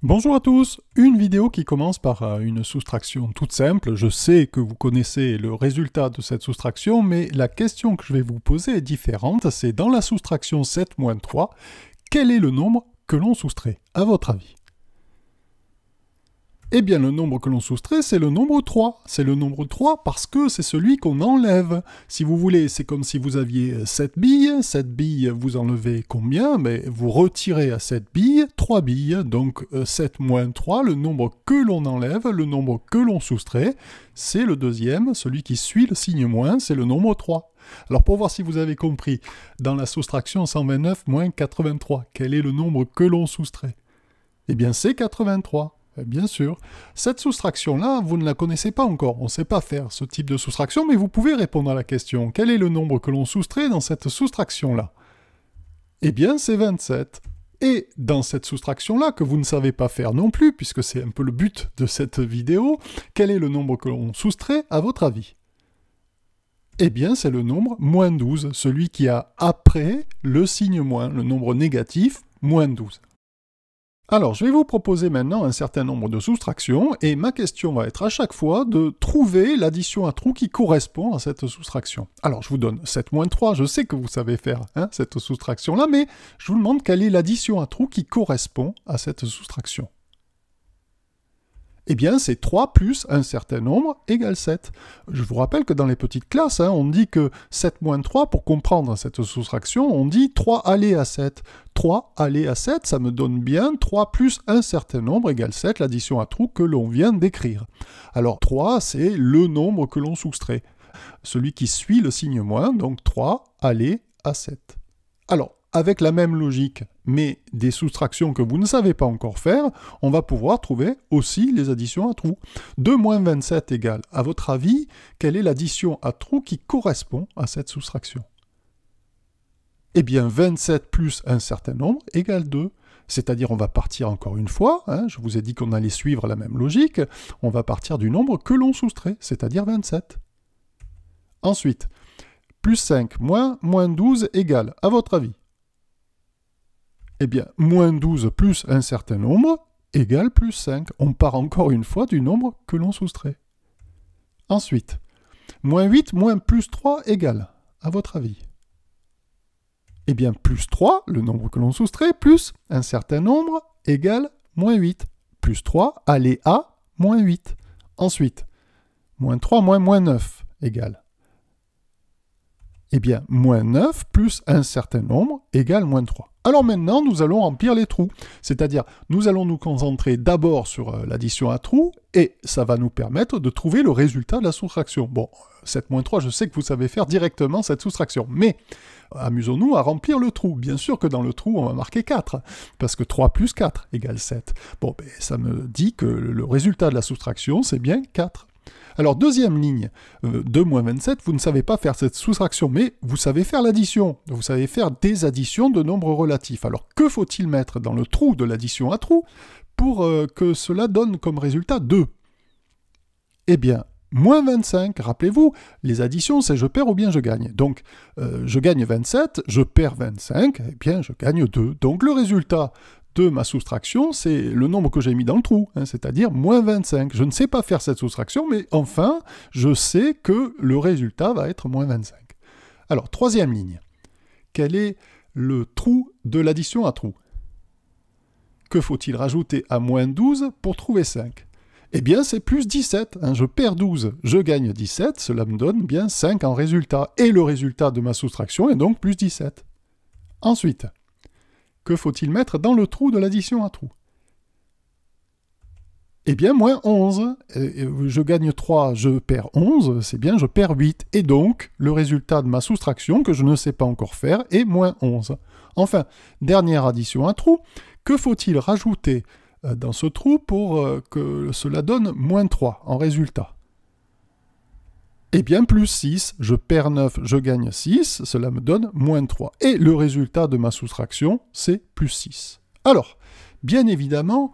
Bonjour à tous, une vidéo qui commence par une soustraction toute simple. Je sais que vous connaissez le résultat de cette soustraction, mais la question que je vais vous poser est différente. C'est dans la soustraction 7 moins 3, quel est le nombre que l'on soustrait, à votre avis? Eh bien, le nombre que l'on soustrait, c'est le nombre 3. C'est le nombre 3 parce que c'est celui qu'on enlève. Si vous voulez, c'est comme si vous aviez 7 billes. 7 billes, vous enlevez combien? Mais vous retirez à 7 billes 3 billes. Donc 7 moins 3, le nombre que l'on enlève, le nombre que l'on soustrait, c'est le deuxième. Celui qui suit le signe moins, c'est le nombre 3. Alors pour voir si vous avez compris, dans la soustraction 129 moins 83, quel est le nombre que l'on soustrait? Eh bien c'est 83. Bien sûr. Cette soustraction-là, vous ne la connaissez pas encore. On ne sait pas faire ce type de soustraction, mais vous pouvez répondre à la question. Quel est le nombre que l'on soustrait dans cette soustraction-là? Eh bien, c'est 27. Et dans cette soustraction-là, que vous ne savez pas faire non plus, puisque c'est un peu le but de cette vidéo, quel est le nombre que l'on soustrait à votre avis? Eh bien, c'est le nombre moins 12, celui qui a après le signe moins, le nombre négatif, moins 12. Alors, je vais vous proposer maintenant un certain nombre de soustractions, et ma question va être à chaque fois de trouver l'addition à trous qui correspond à cette soustraction. Alors, je vous donne 7 moins 3, je sais que vous savez faire cette soustraction-là, mais je vous demande quelle est l'addition à trous qui correspond à cette soustraction. Eh bien, c'est 3 plus un certain nombre égale 7. Je vous rappelle que dans les petites classes, on dit que 7 moins 3, pour comprendre cette soustraction, on dit 3 aller à 7. 3 aller à 7, ça me donne bien 3 plus un certain nombre égale 7, l'addition à trous que l'on vient d'écrire. Alors 3, c'est le nombre que l'on soustrait. Celui qui suit le signe moins, donc 3 aller à 7. Alors, avec la même logique, mais des soustractions que vous ne savez pas encore faire, on va pouvoir trouver aussi les additions à trous. 2 moins 27 égale, à votre avis, quelle est l'addition à trous qui correspond à cette soustraction? Eh bien, 27 plus un certain nombre égale 2. C'est-à-dire, on va partir encore une fois, je vous ai dit qu'on allait suivre la même logique, on va partir du nombre que l'on soustrait, c'est-à-dire 27. Ensuite, plus 5 moins 12 égale, à votre avis? Eh bien, moins 12 plus un certain nombre égale plus 5. On part encore une fois du nombre que l'on soustrait. Ensuite, moins 8 moins plus 3 égale, à votre avis? Eh bien, plus 3, le nombre que l'on soustrait, plus un certain nombre égale moins 8. Plus 3, aller à moins 8. Ensuite, moins 3 moins 9 égale. Eh bien, moins 9 plus un certain nombre égale moins 3. Alors maintenant, nous allons remplir les trous. C'est-à-dire, nous allons nous concentrer d'abord sur l'addition à trous, et ça va nous permettre de trouver le résultat de la soustraction. Bon, 7 moins 3, je sais que vous savez faire directement cette soustraction, mais amusons-nous à remplir le trou. Bien sûr que dans le trou, on va marquer 4, parce que 3 plus 4 égale 7. Bon, ben, ça me dit que le résultat de la soustraction, c'est bien 4. Alors, deuxième ligne, 2 moins 27, vous ne savez pas faire cette soustraction, mais vous savez faire l'addition. Vous savez faire des additions de nombres relatifs. Alors, que faut-il mettre dans le trou de l'addition à trous pour que cela donne comme résultat 2? Eh bien, moins 25, rappelez-vous, les additions, c'est je perds ou bien je gagne. Donc, je gagne 27, je perds 25, eh bien, je gagne 2. Donc, le résultat de ma soustraction, c'est le nombre que j'ai mis dans le trou, c'est-à-dire moins 25. Je ne sais pas faire cette soustraction, mais enfin, je sais que le résultat va être moins 25. Alors, troisième ligne. Quel est le trou de l'addition à trous? Que faut-il rajouter à moins 12 pour trouver 5? Eh bien, c'est plus 17. Je perds 12, je gagne 17, cela me donne bien 5 en résultat. Et le résultat de ma soustraction est donc plus 17. Ensuite, que faut-il mettre dans le trou de l'addition à trous? Eh bien, moins 11. Je gagne 3, je perds 11, c'est bien, je perds 8. Et donc, le résultat de ma soustraction, que je ne sais pas encore faire, est moins 11. Enfin, dernière addition à trous, que faut-il rajouter dans ce trou pour que cela donne moins 3 en résultat? Eh bien, plus 6, je perds 9, je gagne 6, cela me donne moins 3. Et le résultat de ma soustraction, c'est plus 6. Alors, bien évidemment,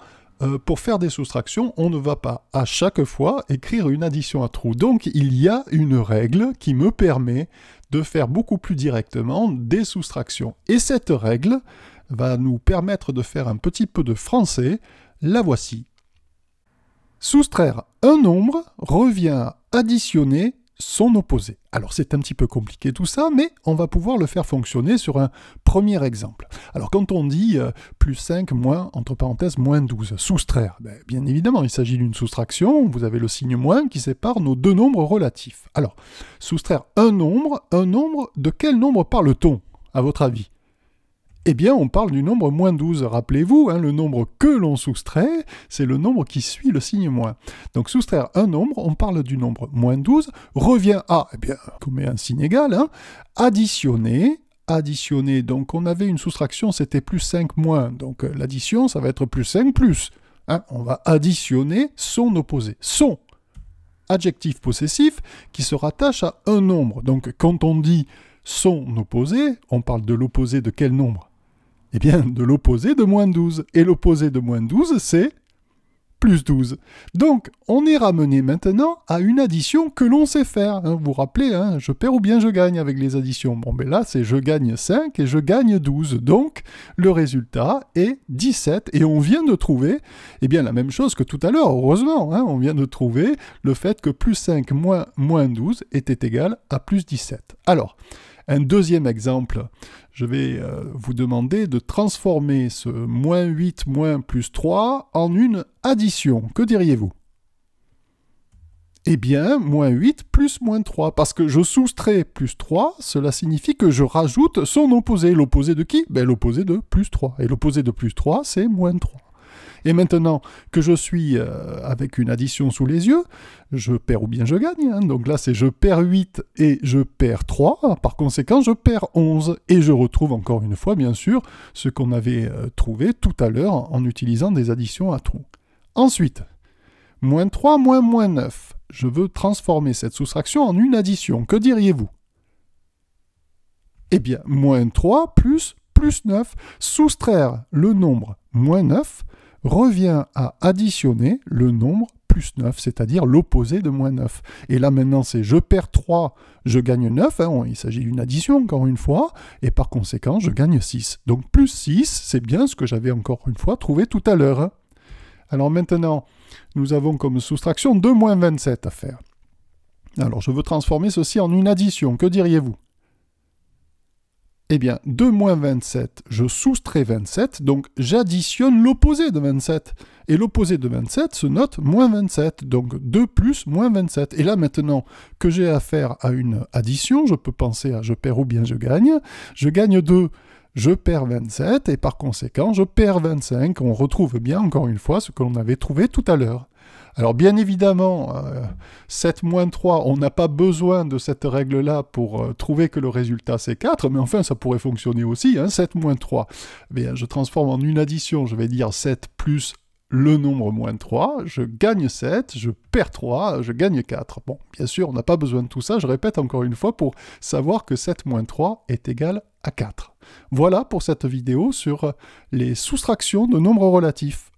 pour faire des soustractions, on ne va pas à chaque fois écrire une addition à trous. Donc, il y a une règle qui me permet de faire beaucoup plus directement des soustractions. Et cette règle va nous permettre de faire un petit peu de français. la voici. Soustraire un nombre revient à additionner son opposé. Alors c'est un petit peu compliqué tout ça, mais on va pouvoir le faire fonctionner sur un premier exemple. Alors quand on dit plus 5 moins, entre parenthèses, moins 12, soustraire, bien évidemment il s'agit d'une soustraction, vous avez le signe moins qui sépare nos deux nombres relatifs. Alors, soustraire un nombre de quel nombre parle-t-on, à votre avis ? Eh bien, on parle du nombre moins 12. Rappelez-vous, le nombre que l'on soustrait, c'est le nombre qui suit le signe moins. Donc, soustraire un nombre, on parle du nombre moins 12, revient à, eh bien, on met un signe égal, additionner, donc on avait une soustraction, c'était plus 5 moins, donc l'addition, ça va être plus 5 plus. On va additionner son opposé, son adjectif possessif qui se rattache à un nombre. Donc, quand on dit son opposé, on parle de l'opposé de quel nombre ? Eh bien, de l'opposé de moins 12. Et l'opposé de moins 12, c'est plus 12. Donc, on est ramené maintenant à une addition que l'on sait faire. Vous vous rappelez, je perds ou bien je gagne avec les additions. Bon, ben là, c'est je gagne 5 et je gagne 12. Donc, le résultat est 17. Et on vient de trouver, eh bien, la même chose que tout à l'heure, heureusement. On vient de trouver le fait que plus 5 moins 12 était égal à plus 17. Alors, un deuxième exemple, je vais vous demander de transformer ce moins 8 moins plus 3 en une addition. Que diriez-vous ? Eh bien, moins 8 plus moins 3, parce que je soustrais plus 3, cela signifie que je rajoute son opposé. L'opposé de qui ? L'opposé de plus 3. Et l'opposé de plus 3, c'est moins 3. Et maintenant que je suis avec une addition sous les yeux, je perds ou bien je gagne. Donc là, c'est je perds 8 et je perds 3. Par conséquent, je perds 11. Et je retrouve encore une fois, bien sûr, ce qu'on avait trouvé tout à l'heure en utilisant des additions à trous. Ensuite, moins 3 moins 9. Je veux transformer cette soustraction en une addition. Que diriez-vous ? Eh bien, moins 3 plus 9. Soustraire le nombre moins 9 revient à additionner le nombre plus 9, c'est-à-dire l'opposé de moins 9. Et là maintenant c'est je perds 3, je gagne 9, il s'agit d'une addition encore une fois, et par conséquent je gagne 6. Donc plus 6, c'est bien ce que j'avais encore une fois trouvé tout à l'heure. Alors maintenant, nous avons comme soustraction 2 moins 27 à faire. Alors je veux transformer ceci en une addition, que diriez-vous ? Eh bien, 2 moins 27, je soustrais 27, donc j'additionne l'opposé de 27. Et l'opposé de 27 se note moins 27, donc 2 plus moins 27. Et là, maintenant que j'ai affaire à une addition, je peux penser à je perds ou bien je gagne. Je gagne 2, je perds 27, et par conséquent, je perds 25. On retrouve bien, encore une fois, ce que l'on avait trouvé tout à l'heure. Alors bien évidemment, 7 moins 3, on n'a pas besoin de cette règle-là pour trouver que le résultat c'est 4, mais enfin ça pourrait fonctionner aussi, 7 moins 3. Bien, je transforme en une addition, je vais dire 7 plus le nombre moins 3, je gagne 7, je perds 3, je gagne 4. Bon, bien sûr, on n'a pas besoin de tout ça, je répète encore une fois, pour savoir que 7 moins 3 est égal à 4. Voilà pour cette vidéo sur les soustractions de nombres relatifs.